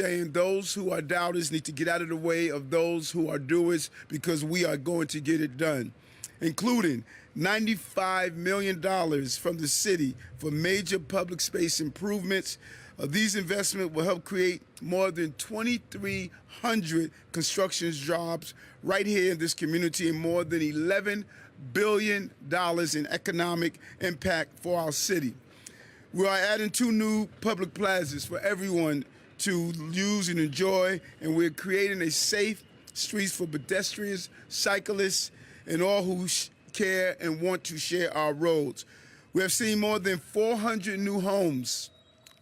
saying those who are doubters need to get out of the way of those who are doers because we are going to get it done, including $95 million from the city for major public space improvements. These investments will help create more than 2,300 construction jobs right here in this community and more than $11 billion in economic impact for our city. We are adding 2 new public plazas for everyone to use and enjoy, and we're creating a safe streets for pedestrians, cyclists, and all who care and want to share our roads. We have seen more than 400 new homes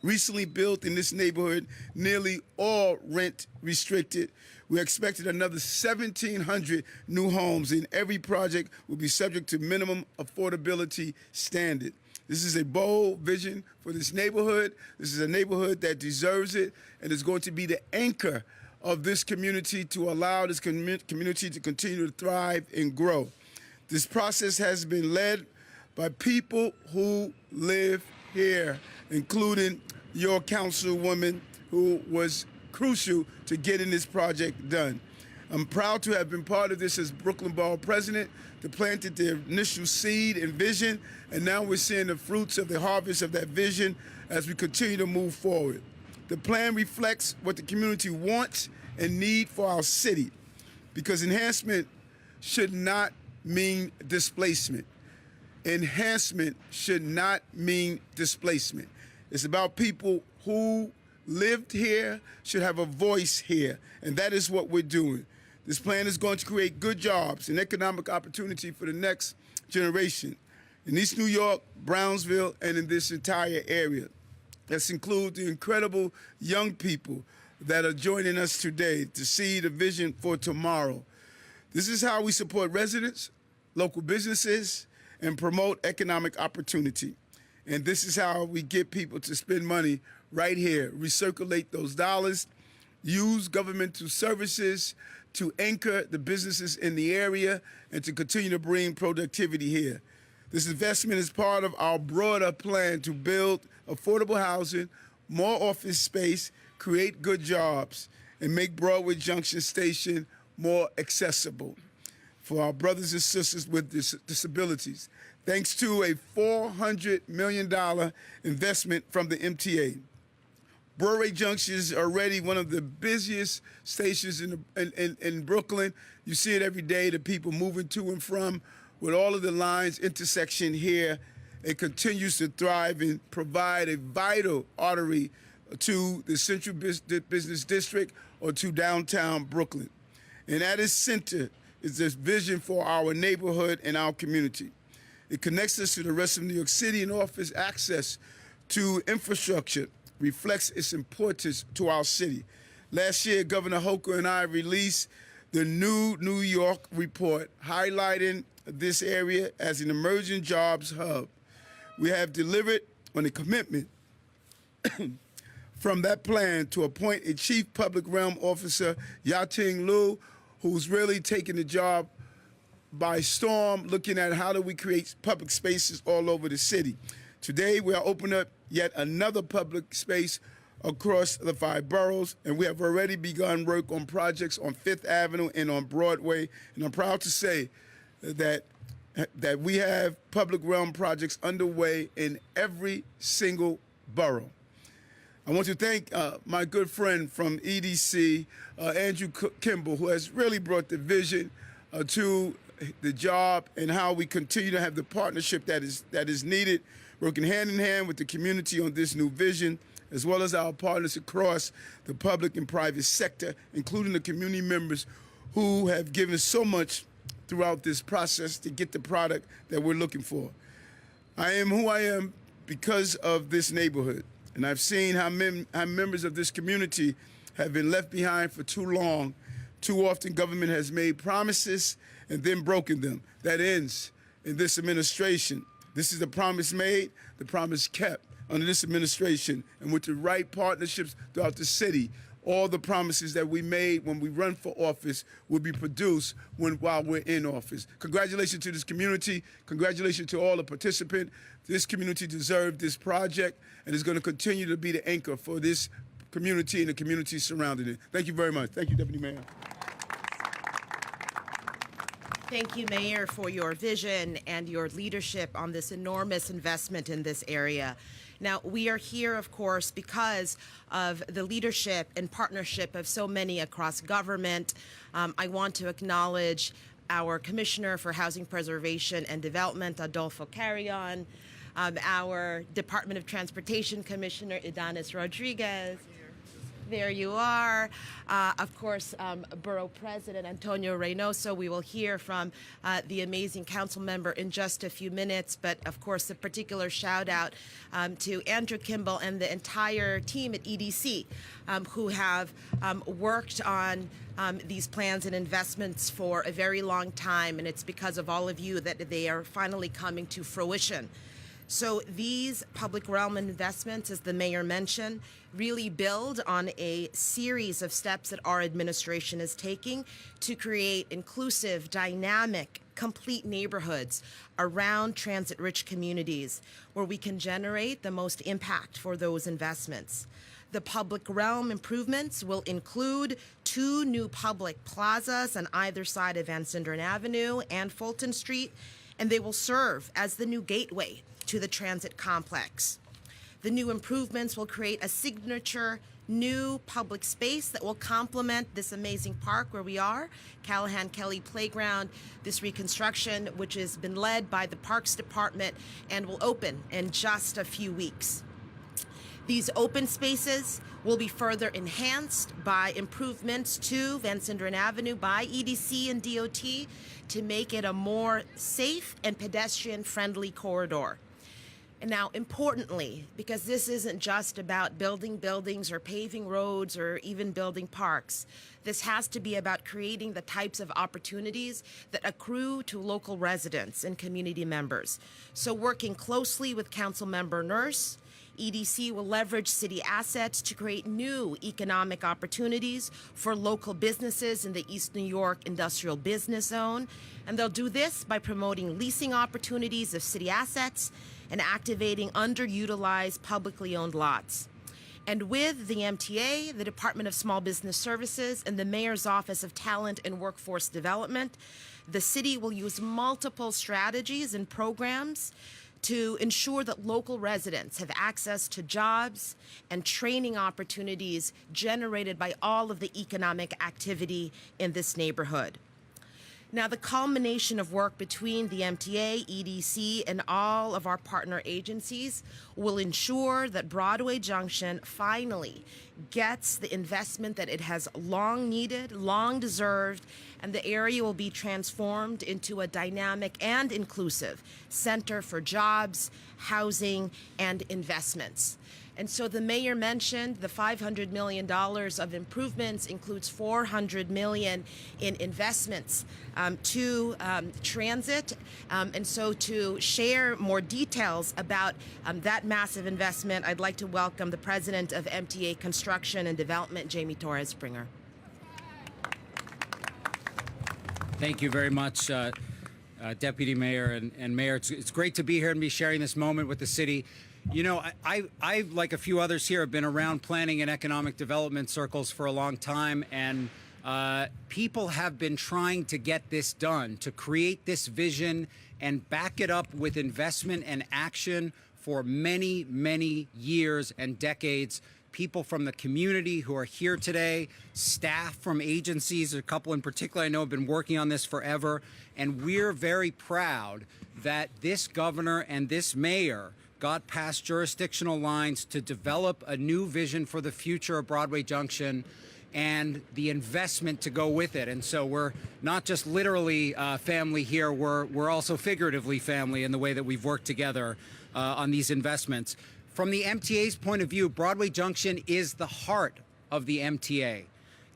recently built in this neighborhood, nearly all rent restricted. We expected another 1,700 new homes, and every project will be subject to minimum affordability standard. This is a bold vision for this neighborhood. This is a neighborhood that deserves it and is going to be the anchor of this community to allow this community to continue to thrive and grow. This process has been led by people who live here, including your councilwoman, who was crucial to getting this project done. I'm proud to have been part of this as Brooklyn Borough President, to planted the initial seed and vision, and now we're seeing the fruits of the harvest of that vision as we continue to move forward. The plan reflects what the community wants and needs for our city, because enhancement should not mean displacement. Enhancement should not mean displacement. It's about people who lived here should have a voice here, and that is what we're doing. This plan is going to create good jobs and economic opportunity for the next generation in East New York, Brownsville, and in this entire area. This includes the incredible young people that are joining us today to see the vision for tomorrow. This is how we support residents, local businesses, and promote economic opportunity. And this is how we get people to spend money right here, recirculate those dollars, use governmental services to anchor the businesses in the area and to continue to bring productivity here. This investment is part of our broader plan to build affordable housing, more office space, create good jobs, and make Broadway Junction Station more accessible for our brothers and sisters with disabilities, thanks to a $400 million investment from the MTA. Broadway Junction is already one of the busiest stations in Brooklyn. You see it every day, the people moving to and from with all of the lines intersection here. It continues to thrive and provide a vital artery to the Central Business District or to downtown Brooklyn. And at its center is this vision for our neighborhood and our community. It connects us to the rest of New York City and offers access to infrastructure, reflects its importance to our city. Last year, Governor Hochul and I released the new New York report highlighting this area as an emerging jobs hub. We have delivered on a commitment from that plan to appoint a chief public realm officer, Yating Liu, who's really taken the job by storm, looking at how do we create public spaces all over the city. Today, we are opening up yet another public space across the 5 boroughs, and we have already begun work on projects on 5th Avenue and on Broadway. And I'm proud to say that we have public realm projects underway in every single borough. I want to thank my good friend from EDC, Andrew Kimball, who has really brought the vision to the job and how we continue to have the partnership that is needed, working hand in hand with the community on this new vision, as well as our partners across the public and private sector, including the community members who have given so much throughout this process to get the product that we're looking for. I am who I am because of this neighborhood, and I've seen how members of this community have been left behind for too long. Too often, government has made promises and then broken them. That ends in this administration. This is the promise made, the promise kept under this administration, and with the right partnerships throughout the city, all the promises that we made when we run for office will be produced while we're in office. Congratulations to this community. Congratulations to all the participants. This community deserved this project and is going to continue to be the anchor for this community and the community surrounding it. Thank you very much. Thank you, Deputy Mayor. Thank you, Mayor, for your vision and your leadership on this enormous investment in this area. Now, we are here, of course, because of the leadership and partnership of so many across government. I want to acknowledge our Commissioner for Housing Preservation and Development, Adolfo Carrion, our Department of Transportation Commissioner, Idanis Rodriguez. There you are. Of course, Borough President Antonio Reynoso. We will hear from the amazing council member in just a few minutes. But of course, a particular shout out to Andrew Kimball and the entire team at EDC who have worked on these plans and investments for a very long time. And it's because of all of you that they are finally coming to fruition. So these public realm investments, as the mayor mentioned, really build on a series of steps that our administration is taking to create inclusive, dynamic, complete neighborhoods around transit-rich communities where we can generate the most impact for those investments. The public realm improvements will include 2 new public plazas on either side of Van Sinderen Avenue and Fulton Street, and they will serve as the new gateway to the transit complex. The new improvements will create a signature new public space that will complement this amazing park where we are, Callahan-Kelly Playground, this reconstruction, which has been led by the Parks Department and will open in just a few weeks. These open spaces will be further enhanced by improvements to Van Sinderen Avenue by EDC and DOT to make it a more safe and pedestrian-friendly corridor. And now, importantly, because this isn't just about building buildings or paving roads or even building parks, this has to be about creating the types of opportunities that accrue to local residents and community members. So working closely with Councilmember Nurse, EDC will leverage city assets to create new economic opportunities for local businesses in the East New York Industrial Business Zone. And they'll do this by promoting leasing opportunities of city assets and activating underutilized publicly owned lots. And with the MTA, the Department of Small Business Services, and the Mayor's Office of Talent and Workforce Development, the city will use multiple strategies and programs to ensure that local residents have access to jobs and training opportunities generated by all of the economic activity in this neighborhood. Now, the culmination of work between the MTA, EDC, and all of our partner agencies will ensure that Broadway Junction finally gets the investment that it has long needed, long deserved, and the area will be transformed into a dynamic and inclusive center for jobs, housing, and investments. And so the mayor mentioned the $500 million of improvements includes $400 million in investments to transit. And so to share more details about that massive investment, I'd like to welcome the president of MTA Construction and Development, Jamie Torres-Springer. Thank you very much, Deputy Mayor and Mayor. It's great to be here and be sharing this moment with the city. You know, I, like a few others here, have been around planning and economic development circles for a long time, and people have been trying to get this done, to create this vision and back it up with investment and action for many, many years and decades. People from the community who are here today, staff from agencies, a couple in particular I know have been working on this forever, and we're very proud that this governor and this mayor got past jurisdictional lines to develop a new vision for the future of Broadway Junction and the investment to go with it. And so we're not just literally family here, we're also figuratively family in the way that we've worked together on these investments. From the MTA's point of view, Broadway Junction is the heart of the MTA.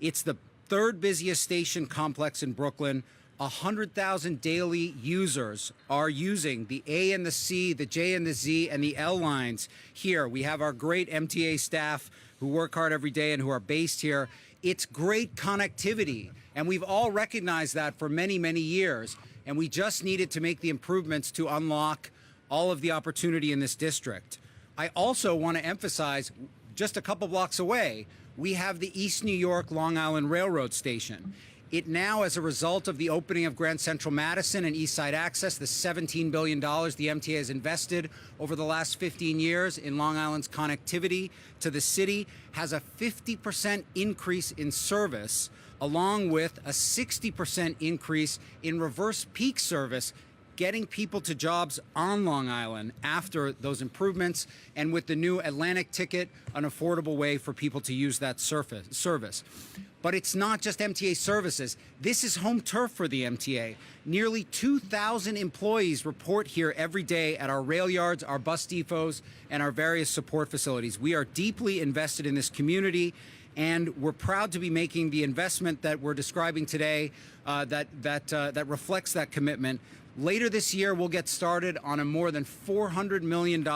It's the 3rd busiest station complex in Brooklyn. 100,000 daily users are using the A and the C, the J and the Z, and the L lines here. We have our great MTA staff who work hard every day and who are based here. It's great connectivity, and we've all recognized that for many, many years, and we just needed to make the improvements to unlock all of the opportunity in this district. I also want to emphasize, just a couple blocks away, we have the East New York Long Island Railroad Station. It now, as a result of the opening of Grand Central Madison and East Side Access, the $17 billion the MTA has invested over the last 15 years in Long Island's connectivity to the city, has a 50% increase in service, along with a 60% increase in reverse peak service, getting people to jobs on Long Island after those improvements, and with the new Atlantic ticket, an affordable way for people to use that service. But it's not just MTA services. This is home turf for the MTA. Nearly 2,000 employees report here every day at our rail yards, our bus depots, and our various support facilities. We are deeply invested in this community, and we're proud to be making the investment that we're describing today that reflects that commitment. Later this year, we'll get started on a more than $400 million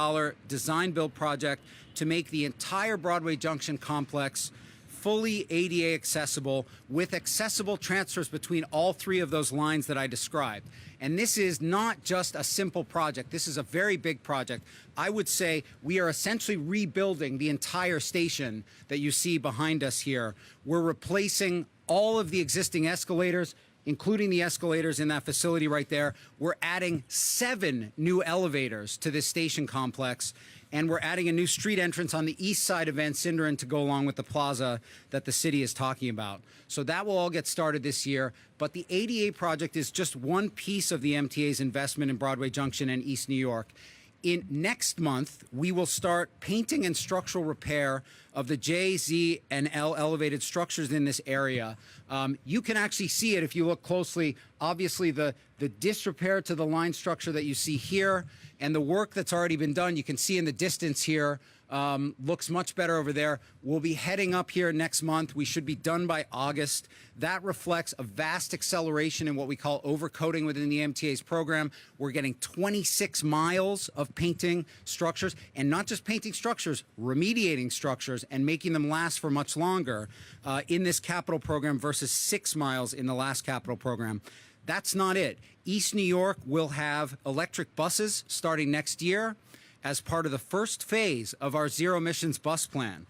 design-build project to make the entire Broadway Junction complex fully ADA accessible, with accessible transfers between all three of those lines that I described. And this is not just a simple project. This is a very big project. I would say we are essentially rebuilding the entire station that you see behind us here. We're replacing all of the existing escalators, including the escalators in that facility right there. We're adding 7 new elevators to this station complex, and we're adding a new street entrance on the east side of Van Sinderen to go along with the plaza that the city is talking about. So that will all get started this year, but the ADA project is just one piece of the MTA's investment in Broadway Junction and East New York. Next month, we will start painting and structural repair of the J, Z, and L elevated structures in this area. You can actually see it if you look closely. Obviously, the disrepair to the line structure that you see here and the work that's already been done, you can see in the distance here, looks much better over there. We'll be heading up here next month. We should be done by August. That reflects a vast acceleration in what we call overcoating within the MTA's program. We're getting 26 miles of painting structures, and not just painting structures, remediating structures and making them last for much longer in this capital program versus 6 miles in the last capital program. That's not it. East New York will have electric buses starting next year as part of the first phase of our zero emissions bus plan,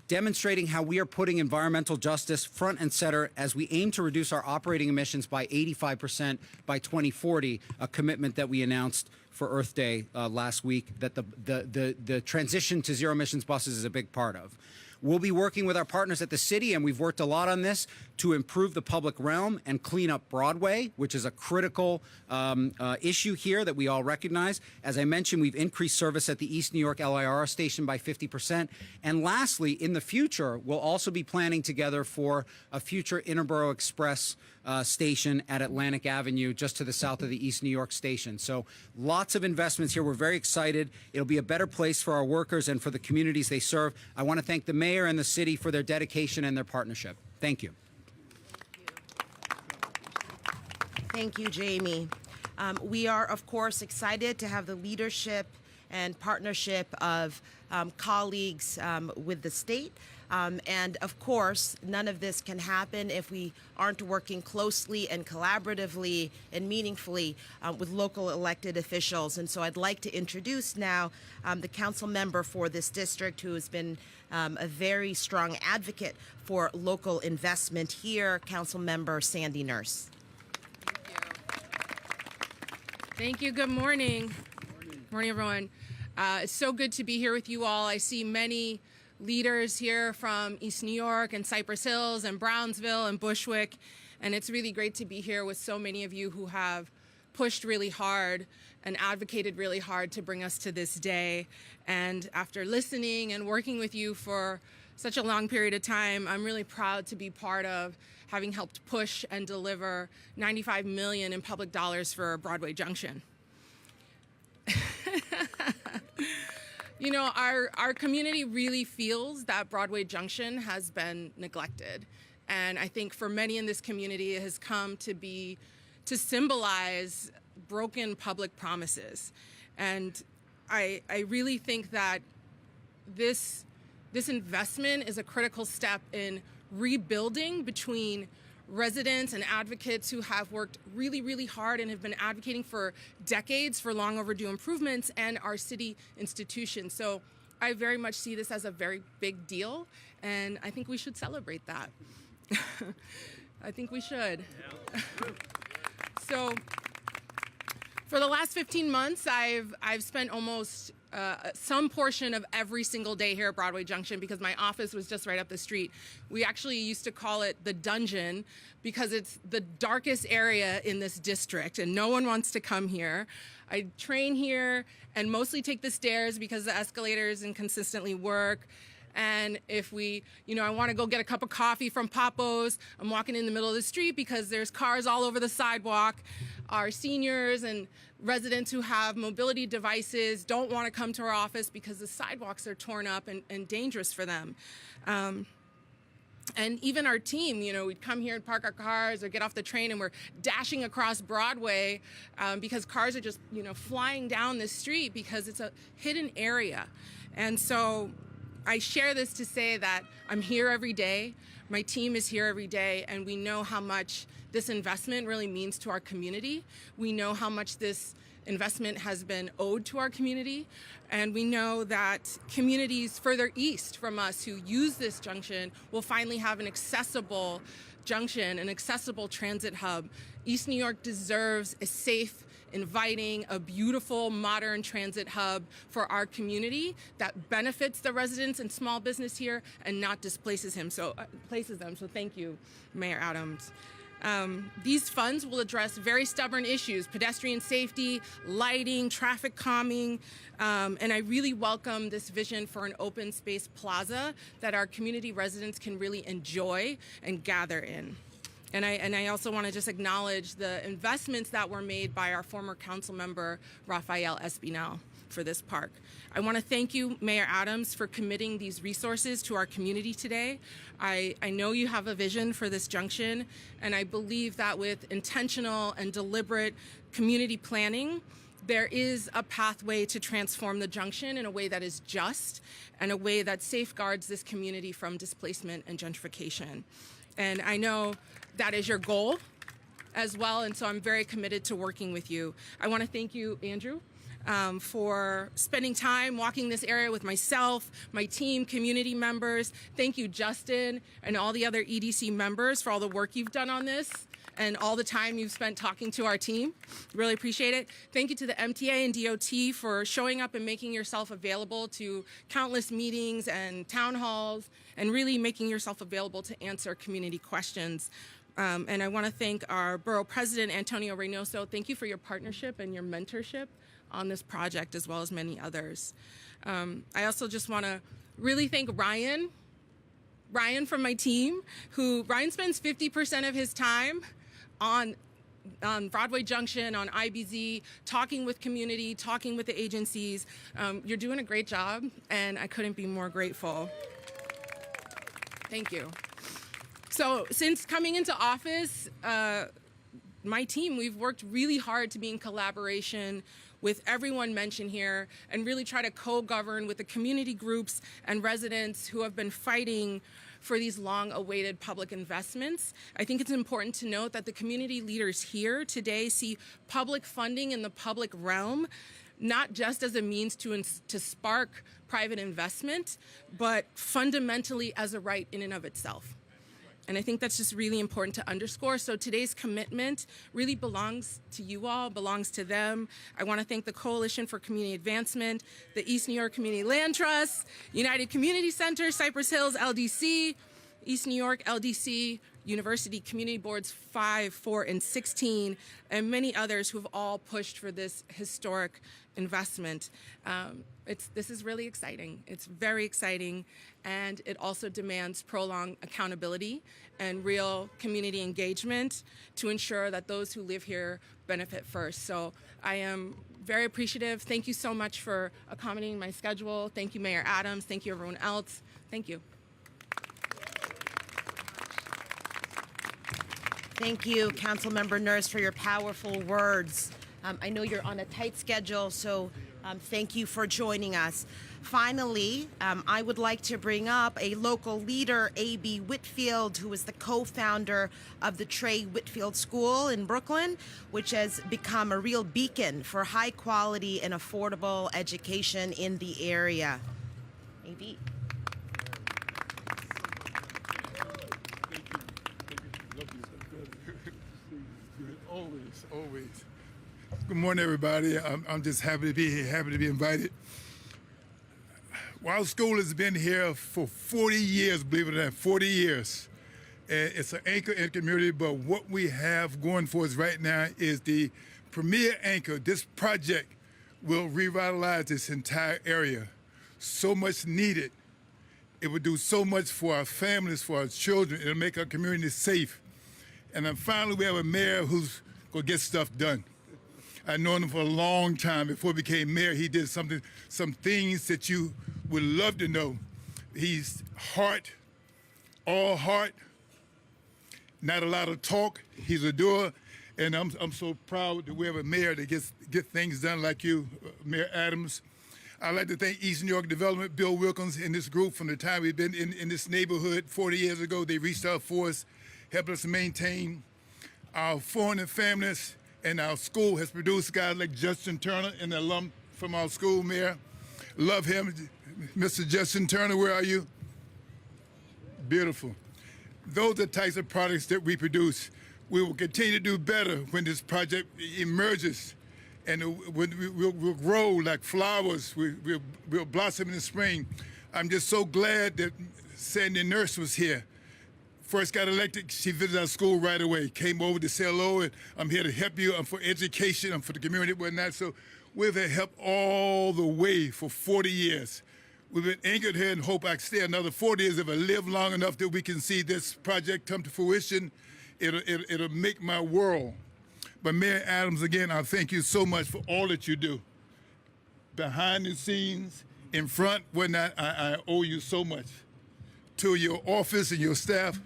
demonstrating how we are putting environmental justice front and center as we aim to reduce our operating emissions by 85% by 2040, a commitment that we announced for Earth Day last week that the transition to zero emissions buses is a big part of. We'll be working with our partners at the city, and we've worked a lot on this, to improve the public realm and clean up Broadway, which is a critical issue here that we all recognize. As I mentioned, we've increased service at the East New York LIRR station by 50%. And lastly, in the future, we'll also be planning together for a future Interborough Express station at Atlantic Avenue, just to the south of the East New York station. So lots of investments here. We're very excited. It'll be a better place for our workers and for the communities they serve. I want to thank the mayor and the city for their dedication and their partnership. Thank you. Thank you, Jamie. We are, of course, excited to have the leadership and partnership of colleagues with the state. And of course, none of this can happen if we aren't working closely and collaboratively and meaningfully with local elected officials. And so I'd like to introduce now the council member for this district, who has been a very strong advocate for local investment here, Council Member Sandy Nurse. Thank you. Good morning. Morning, everyone. It's so good to be here with you all. I see many leaders here from East New York and Cypress Hills and Brownsville and Bushwick, and it's really great to be here with so many of you who have pushed really hard and advocated really hard to bring us to this day. And after listening and working with you for such a long period of time, I'm really proud to be part of having helped push and deliver $95 million in public dollars for Broadway Junction. You know, our community really feels that Broadway Junction has been neglected. And I think for many in this community, it has come to symbolize broken public promises. And I really think that this investment is a critical step in rebuilding between residents and advocates who have worked really, really hard and have been advocating for decades for long overdue improvements, and our city institutions. So I very much see this as a very big deal, and I think we should celebrate that. I think we should. So for the last 15 months, I've spent almost some portion of every single day here at Broadway Junction because my office was just right up the street. We actually used to call it the dungeon because it's the darkest area in this district and no one wants to come here. I train here and mostly take the stairs because the escalators inconsistently work. And if I want to go get a cup of coffee from Papo's, I'm walking in the middle of the street because there's cars all over the sidewalk. Our seniors and residents who have mobility devices don't want to come to our office because the sidewalks are torn up and dangerous for them. And even our team, we'd come here and park our cars or get off the train and we're dashing across Broadway because cars are just, flying down the street because it's a hidden area. And so I share this to say that I'm here every day, my team is here every day, and we know how much this investment really means to our community. We know how much this investment has been owed to our community, and we know that communities further east from us who use this junction will finally have an accessible junction, an accessible transit hub. East New York deserves a safe, inviting, a beautiful, modern transit hub for our community that benefits the residents and small business here and not displaces them. So thank you, Mayor Adams. These funds will address very stubborn issues: pedestrian safety, lighting, traffic calming, and I really welcome this vision for an open space plaza that our community residents can really enjoy and gather in. And I also want to just acknowledge the investments that were made by our former council member, Rafael Espinal, for this park. I want to thank you, Mayor Adams, for committing these resources to our community today. I know you have a vision for this junction, and I believe that with intentional and deliberate community planning, there is a pathway to transform the junction in a way that is just and a way that safeguards this community from displacement and gentrification. And I know that is your goal as well, and so I'm very committed to working with you. I want to thank you, Andrew, for spending time walking this area with myself, my team, community members. Thank you, Justin, and all the other EDC members for all the work you've done on this and all the time you've spent talking to our team. Really appreciate it. Thank you to the MTA and DOT for showing up and making yourself available to countless meetings and town halls and really making yourself available to answer community questions. And I want to thank our Borough President, Antonio Reynoso. Thank you for your partnership and your mentorship on this project, as well as many others. I also just want to really thank Ryan from my team, Ryan spends 50% of his time on Broadway Junction, on IBZ, talking with community, talking with the agencies. You're doing a great job, and I couldn't be more grateful. Thank you. So since coming into office, my team, we've worked really hard to be in collaboration with everyone mentioned here and really try to co-govern with the community groups and residents who have been fighting for these long-awaited public investments. I think it's important to note that the community leaders here today see public funding in the public realm not just as a means to spark private investment, but fundamentally as a right in and of itself. And I think that's just really important to underscore. So today's commitment really belongs to you all, belongs to them. I want to thank the Coalition for Community Advancement, the East New York Community Land Trust, United Community Center, Cypress Hills, LDC, East New York, LDC, University Community Boards 5, 4, and 16, and many others who have all pushed for this historic investment. This is really exciting. It's very exciting, and it also demands prolonged accountability and real community engagement to ensure that those who live here benefit first. So I am very appreciative. Thank you so much for accommodating my schedule. Thank you, Mayor Adams. Thank you, everyone else. Thank you. Thank you, Councilmember Nurse, for your powerful words. I know you're on a tight schedule, so thank you for joining us. Finally, I would like to bring up a local leader, A.B. Whitfield, who is the co-founder of the Trey Whitfield School in Brooklyn, which has become a real beacon for high quality and affordable education in the area. feet. Always, always. Good morning, everybody. I'm just happy to be here, happy to be invited. While school has been here for 40 years, believe it or not, 40 years. It's an anchor in the community, but what we have going for us right now is the premier anchor. This project will revitalize this entire area. So much needed. It would do so much for our families, for our children. It'll make our community safe. And then finally, we have a mayor who's going to get stuff done. I've known him for a long time. Before he became mayor, he did some things that you would love to know. He's all heart, not a lot of talk. He's a doer. And I'm so proud that we have a mayor that get things done like you, Mayor Adams. I'd like to thank East New York Development, Bill Wilkins, and this group from the time we've been in this neighborhood 40 years ago. They reached out for us, helped us maintain our foreign families, and our school has produced guys like Justin Turner, an alum from our school, Mayor. Love him. Mr. Justin Turner, where are you? Beautiful. Those are the types of products that we produce. We will continue to do better when this project emerges, and we'll grow like flowers. We'll blossom in the spring. I'm just so glad that Sandy Nurse was here. First got elected, she visited our school right away, came over to say hello, and I'm here to help you. I'm for education, I'm for the community, whatnot. So we've had help all the way for 40 years. We've been anchored here and hope I can stay another 40 years if I live long enough that we can see this project come to fruition. It'll make my world. But Mayor Adams, again, I thank you so much for all that you do. Behind the scenes, in front, whatnot, I owe you so much. To your office and your staff,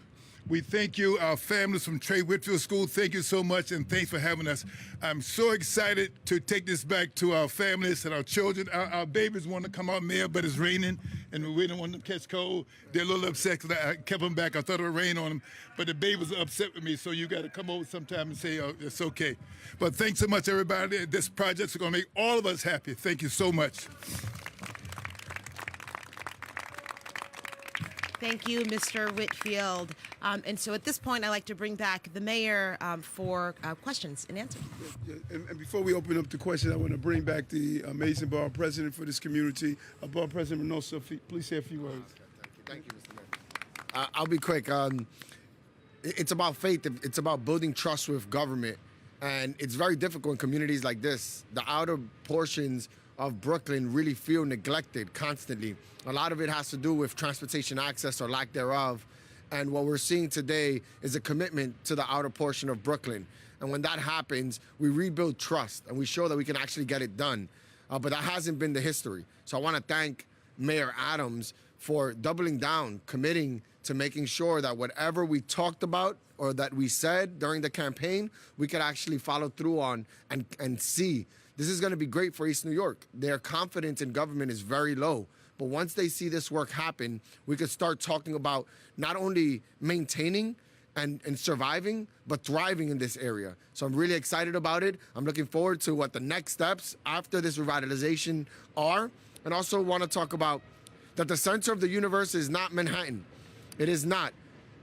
we thank you. Our families from Trey Whitfield School, thank you so much, and thanks for having us. I'm so excited to take this back to our families and our children. Our babies want to come out, Mayor, but it's raining, and we don't want them to catch cold. They're a little upset because I kept them back. I thought it would rain on them, but the babies are upset with me, so you got to come over sometime and say, oh, it's okay. But thanks so much, everybody. This project's going to make all of us happy. Thank you so much. Thank you, Mr. Whitfield. And so at this point, I'd like to bring back the mayor for questions and answers. And before we open up the question, I want to bring back the amazing borough president for this community. Borough President Reynoso, please say a few words. Thank you, Mr. Mayor. I'll be quick. It's about faith. It's about building trust with government. And it's very difficult in communities like this. The outer portions of Brooklyn really feel neglected constantly. A lot of it has to do with transportation access or lack thereof. And what we're seeing today is a commitment to the outer portion of Brooklyn. And when that happens, we rebuild trust and we show that we can actually get it done. But that hasn't been the history. So I want to thank Mayor Adams for doubling down, committing to making sure that whatever we talked about or that we said during the campaign, we could actually follow through on and see. This is going to be great for East New York. Their confidence in government is very low. But once they see this work happen, we could start talking about not only maintaining and surviving, but thriving in this area. So I'm really excited about it. I'm looking forward to what the next steps after this revitalization are. And also want to talk about that the center of the universe is not Manhattan. It is not.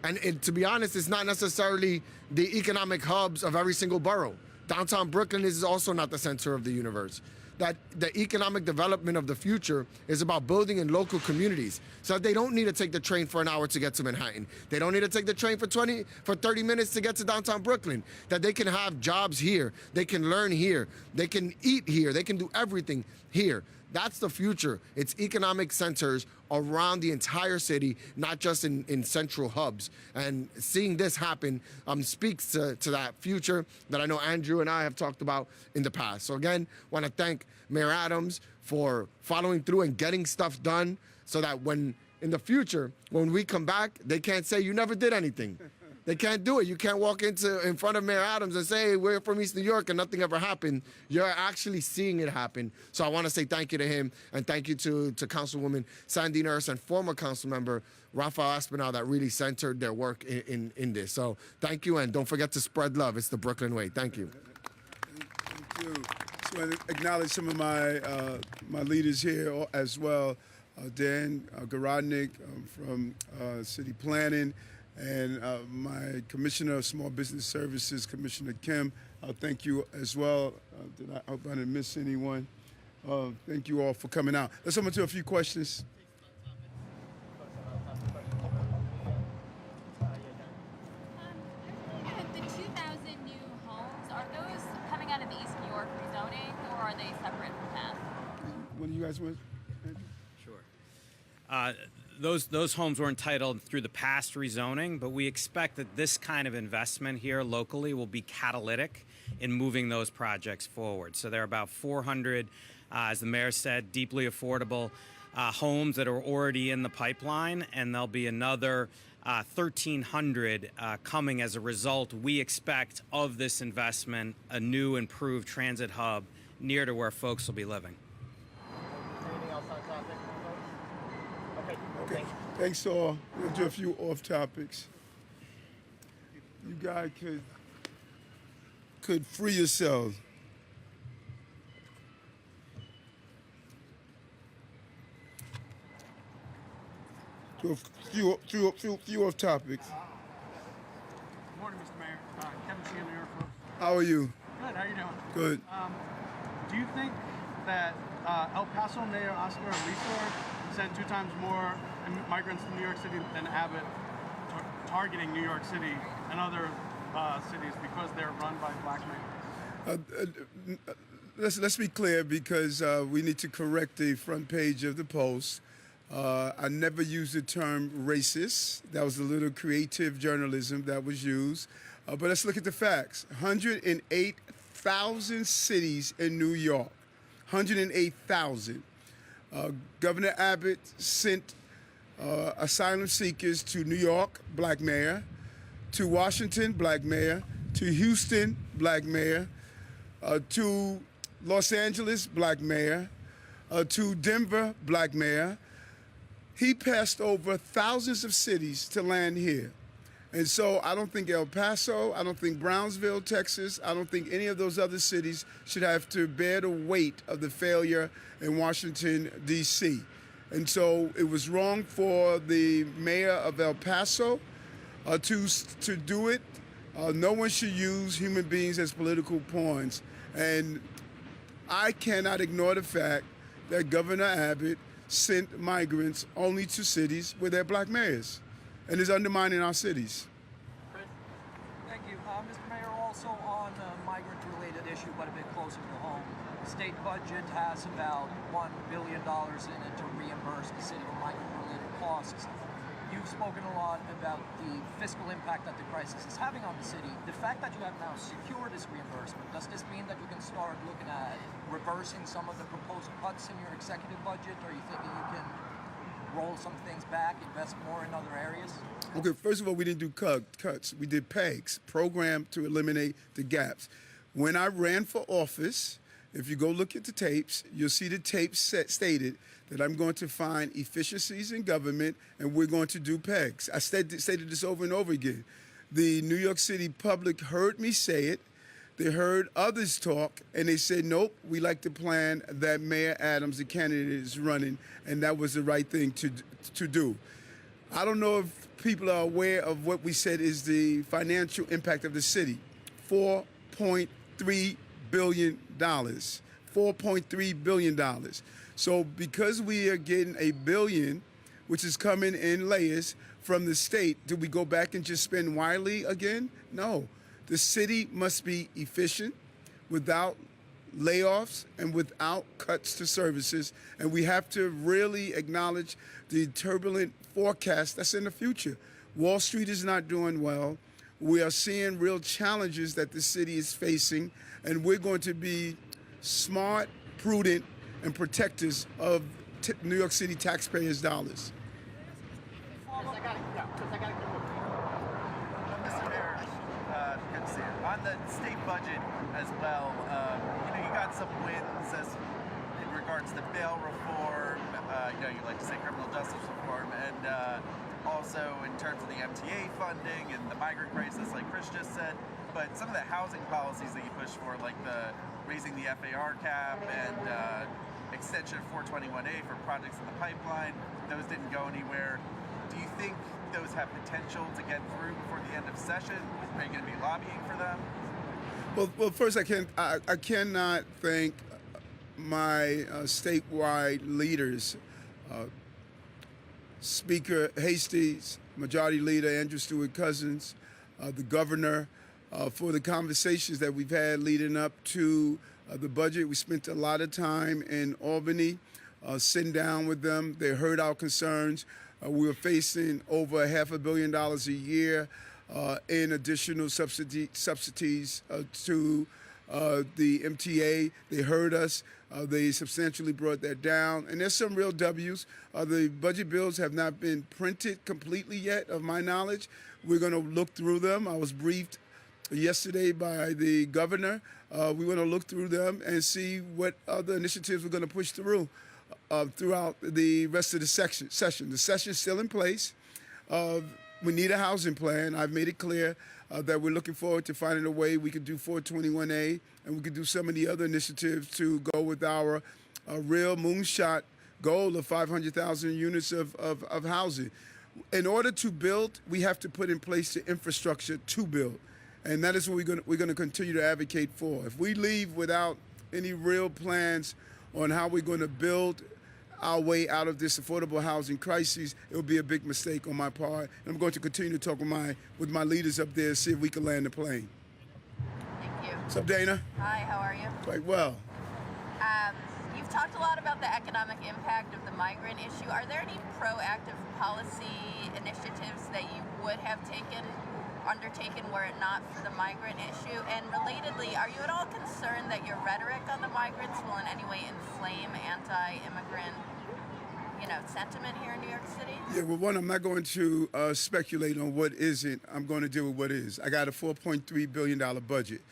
And to be honest, it's not necessarily the economic hubs of every single borough. Downtown Brooklyn is also not the center of the universe. That the economic development of the future is about building in local communities so that they don't need to take the train for an hour to get to Manhattan. They don't need to take the train for 30 minutes to get to downtown Brooklyn. That they can have jobs here, they can learn here, they can eat here, they can do everything here. That's the future. It's economic centers around the entire city, not just in central hubs. And seeing this happen speaks to that future that I know Andrew and I have talked about in the past. So again, want to thank Mayor Adams for following through and getting stuff done so that when in the future, when we come back, they can't say you never did anything. They can't do it. You can't walk in front of Mayor Adams and say, hey, we're from East New York and nothing ever happened. You're actually seeing it happen. So I want to say thank you to him and thank you to Councilwoman Sandy Nurse and former council member Rafael Aspinall that really centered their work in this. So thank you, and don't forget to spread love. It's the Brooklyn way. Thank you. Thank you. So I want to acknowledge some of my leaders here as well. Dan Garodnik from City Planning, and my Commissioner of Small Business Services, Commissioner Kim. Thank you as well. I hope I didn't miss anyone. Thank you all for coming out. Let's open to a few questions. The 2,000 new homes, are those coming out of the East New York rezoning, or are they separate from that? What do you guys want? Sure. Those homes were entitled through the past rezoning, but we expect that this kind of investment here locally will be catalytic in moving those projects forward. So there are about 400, as the mayor said, deeply affordable homes that are already in the pipeline, and there'll be another 1,300 coming as a result, we expect, of this investment, a new improved transit hub near to where folks will be living. Anything else on topic, folks? Okay. Thanks all. We'll do a few off topics. You guys could free yourselves. Do a few off topics. Good morning, Mr. Mayor. Kevin Sheehan, New York folks. How are you? Good, how you doing? Good. Do you think that El Paso Mayor Oscar Aliso sent 2 times more migrants to New York City than Abbott, targeting New York City and other cities because they're run by black men? Let's be clear, because we need to correct the front page of the Post. I never used the term racist. That was a little creative journalism that was used. But let's look at the facts. 108,000 cities in New York. 108,000. Governor Abbott sent asylum seekers to New York, black mayor, to Washington, black mayor, to Houston, black mayor, to Los Angeles, black mayor, to Denver, black mayor. He passed over thousands of cities to land here. And so I don't think El Paso, I don't think Brownsville, Texas, I don't think any of those other cities should have to bear the weight of the failure in Washington, D.C. And so it was wrong for the mayor of El Paso to do it. No one should use human beings as political pawns. And I cannot ignore the fact that Governor Abbott sent migrants only to cities where they're black mayors, and is undermining our cities. Thank you. Mr. Mayor, also on a migrant-related issue, but a bit closer to home, the state budget has about $1 billion in it to reimburse the city for migrant-related costs. You've spoken a lot about the fiscal impact that the crisis is having on the city. The fact that you have now secured this reimbursement, does this mean that you can start looking at reversing some of the proposed cuts in your executive budget? Or are you thinking you can roll some things back, invest more in other areas? Okay, first of all, we didn't do cuts. We did PEGs, program to eliminate the gaps. When I ran for office, if you go look at the tapes, you'll see the tapes stated that I'm going to find efficiencies in government and we're going to do PEGs. I stated this over and over again. The New York City public heard me say it. They heard others talk, and they said, nope, we like the plan that Mayor Adams, the candidate, is running, and that was the right thing to do. I don't know if people are aware of what we said is the financial impact of the city. $4.3 billion. $4.3 billion. So because we are getting $1 billion, which is coming in layers from the state, do we go back and just spend widely again? No. The city must be efficient without layoffs and without cuts to services. And we have to really acknowledge the turbulent forecast that's in the future. Wall Street is not doing well. We are seeing real challenges that the city is facing, and we're going to be smart, prudent, and protectors of New York City taxpayers' dollars. Mr. Mayor, good to see you. On the state budget as well, you got some wins as in regards to bail reform. You like to say criminal justice reform, and also in terms of the MTA funding and the migrant crisis, like Chris just said. But some of the housing policies that you push for, like the raising the FAR cap and extension of 421A for projects in the pipeline. Those didn't go anywhere. Do you think those have potential to get through before the end of session? Are you going to be lobbying for them? Well, first I cannot thank my statewide leaders, Speaker Hastings, Majority Leader Andrew Stewart Cousins, the governor, for the conversations that we've had leading up to the budget. We spent a lot of time in Albany, sitting down with them. They heard our concerns. We were facing over $500 million a year in additional subsidies to the MTA. They heard us. They substantially brought that down. And there's some real W's. The budget bills have not been printed completely yet, of my knowledge. We're going to look through them. I was briefed yesterday by the governor. We're going to look through them and see what other initiatives we're going to push through throughout the rest of the session. The session's still in place. We need a housing plan. I've made it clear that we're looking forward to finding a way we could do 421A and we could do some of the other initiatives to go with our real moonshot goal of 500,000 units of housing. In order to build, we have to put in place the infrastructure to build. And that is what we're going to continue to advocate for. If we leave without any real plans on how we're going to build our way out of this affordable housing crisis, it will be a big mistake on my part. And I'm going to continue to talk with my leaders up there, see if we can land the plane. Thank you. What's up, Dana? Hi, how are you? Quite well. You've talked a lot about the economic impact of the migrant issue. Are there any proactive policy initiatives that you would have undertaken were it not for the migrant issue? And relatedly, are you at all concerned that your rhetoric on the migrants will in any way inflame anti-immigrant sentiment here in New York City? Yeah, well, one, I'm not going to speculate on what isn't. I'm going to deal with what is. I got a $4.3 billion budget.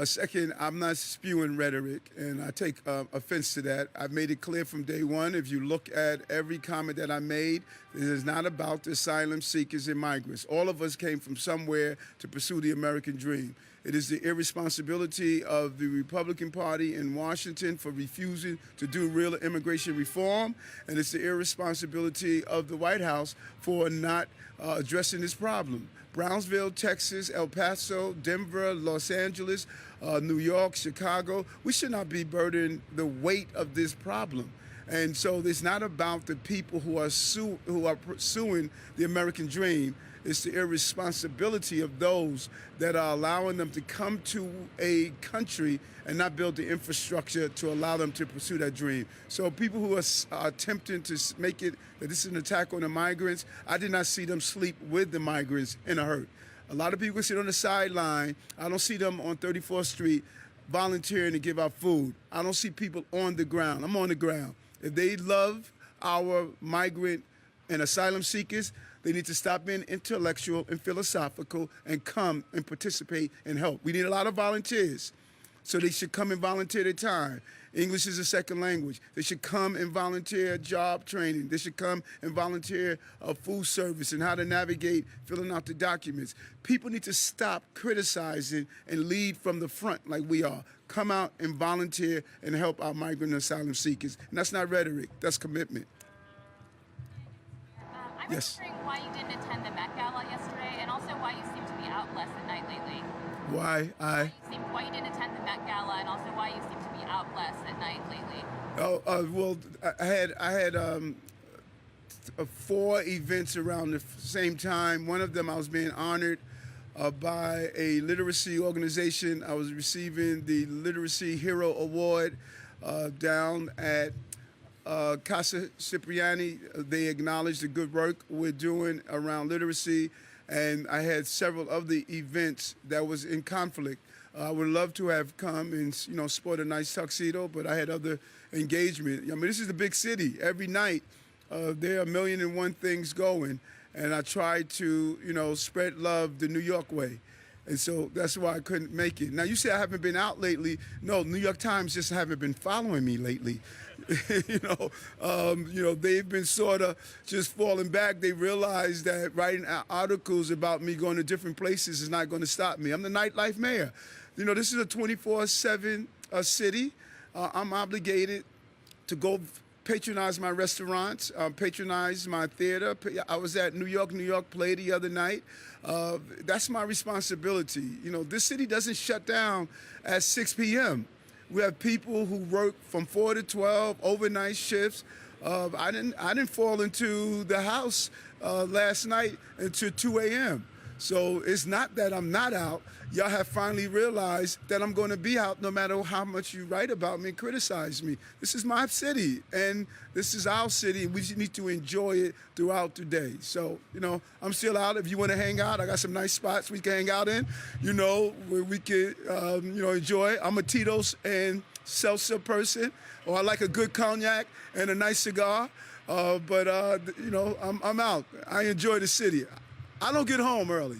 Second, I'm not spewing rhetoric, and I take offense to that. I've made it clear from day one. If you look at every comment that I made, it is not about the asylum seekers and migrants. All of us came from somewhere to pursue the American dream. It is the irresponsibility of the Republican Party in Washington for refusing to do real immigration reform, and it's the irresponsibility of the White House for not addressing this problem. Brownsville, Texas, El Paso, Denver, Los Angeles, New York, Chicago, we should not be burdened the weight of this problem. And so it's not about the people who are pursuing the American dream. It's the irresponsibility of those that are allowing them to come to a country and not build the infrastructure to allow them to pursue that dream. So people who are attempting to make it that this is an attack on the migrants, I did not see them sleep with the migrants in a hurt. A lot of people sit on the sideline. I don't see them on 34th Street volunteering to give out food. I don't see people on the ground. I'm on the ground. If they love our migrant and asylum seekers, they need to stop being intellectual and philosophical and come and participate and help. We need a lot of volunteers, so they should come and volunteer their time. English is a second language. They should come and volunteer job training. They should come and volunteer food service and how to navigate filling out the documents. People need to stop criticizing and lead from the front like we are. Come out and volunteer and help our migrant and asylum seekers. And that's not rhetoric, that's commitment. I was wondering why you didn't attend the Met Gala yesterday, and also why you seem to be out less at night lately. Why you didn't attend the Met Gala, and also why you seem to be out less at night lately. Well, I had 4 events around the same time. One of them I was being honored by a literacy organization. I was receiving the Literacy Hero Award down at Casa Cipriani. They acknowledged the good work we're doing around literacy, and I had several of the events that was in conflict. I would love to have come and sport a nice tuxedo, but I had other engagement. I mean, this is the big city. Every night there are 1,000,001 things going, and I try to spread love the New York way. And so that's why I couldn't make it. Now, you say I haven't been out lately. No, New York Times just haven't been following me lately. They've been sort of just falling back. They realize that writing articles about me going to different places is not going to stop me. I'm the nightlife mayor. This is a 24/7 city. I'm obligated to go patronize my restaurants, patronize my theater. I was at New York Play the other night. That's my responsibility. You know, this city doesn't shut down at 6 p.m. We have people who work from 4 to 12, overnight shifts. I didn't fall into the house last night until 2 a.m. So it's not that I'm not out. Y'all have finally realized that I'm going to be out no matter how much you write about me and criticize me. This is my city, and this is our city, and we just need to enjoy it throughout the day. So, you know, I'm still out. If you want to hang out, I got some nice spots we can hang out in, you know, where we can, you know, enjoy. I'm a Tito's and seltzer person, or I like a good cognac and a nice cigar. But you know, I'm out. I enjoy the city. I don't get home early.